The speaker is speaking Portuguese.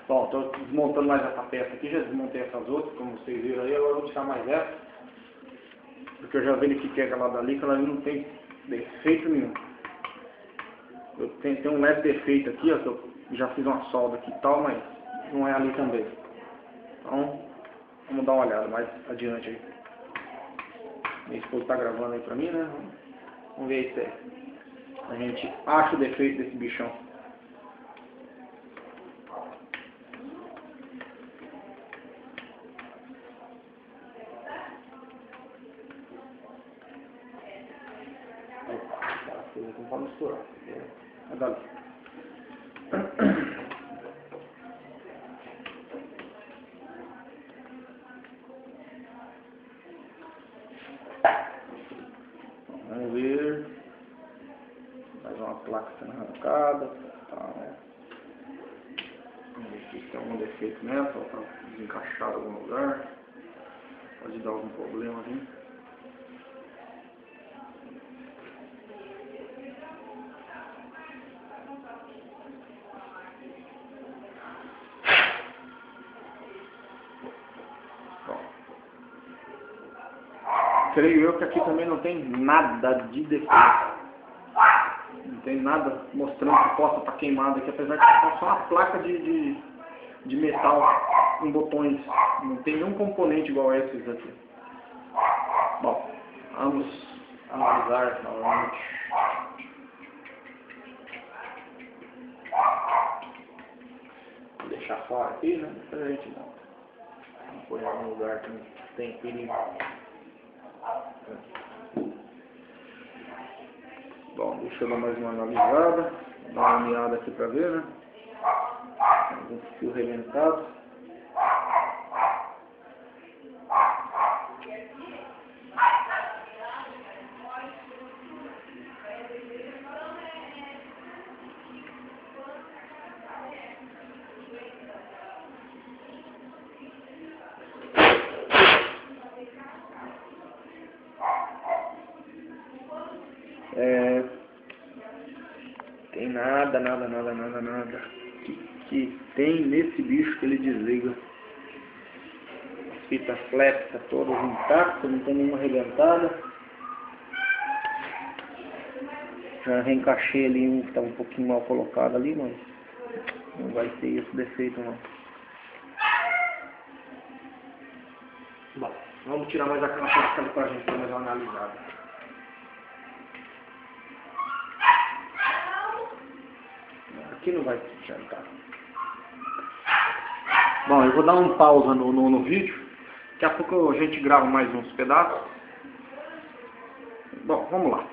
Bom, estou desmontando mais essa peça aqui, já desmontei essas outras, como vocês viram aí, agora eu vou tirar mais essa. Porque eu já verifiquei aquela dali, que ela não tem defeito nenhum. Eu tenho um leve defeito aqui, ó, que eu já fiz uma solda aqui e tal, mas não é ali também. Então, vamos dar uma olhada mais adiante aí. Minha esposa tá gravando aí pra mim, né? Vamos ver aí se a gente acha o defeito desse bichão. Não pode misturar. É dali. Vamos ver. Mais uma placa sendo arrancada. Tá. Vamos ver se tem algum defeito nessa. Ela tá desencaixada em algum lugar. Pode dar algum problema ali. Creio eu que aqui também não tem nada de defeito. Não tem nada mostrando que possa estar queimado aqui, apesar de estar só uma placa de metal com botões. Não tem nenhum componente igual a esses aqui. Bom, vamos analisar novamente. Vou deixar fora aqui, né? Depois a gente monta. Vamos pôr em algum lugar que não tem perigo. Bom, deixa eu dar mais uma analisada, dar uma olhada aqui pra ver, né? Algum fio arrebentado. Tem nada que tem nesse bicho que ele desliga. As fitas flat tá todas intactas, não tem nenhuma arrebentada. Já reencaixei ali um que estava um pouquinho mal colocado ali, mas não vai ter esse defeito não. Bom, vamos tirar mais aquela placa ali pra gente dar mais uma analisada. Aqui não vai adiantar. Bom, eu vou dar um pausa no vídeo. Daqui a pouco a gente grava mais uns pedaços. Bom, vamos lá.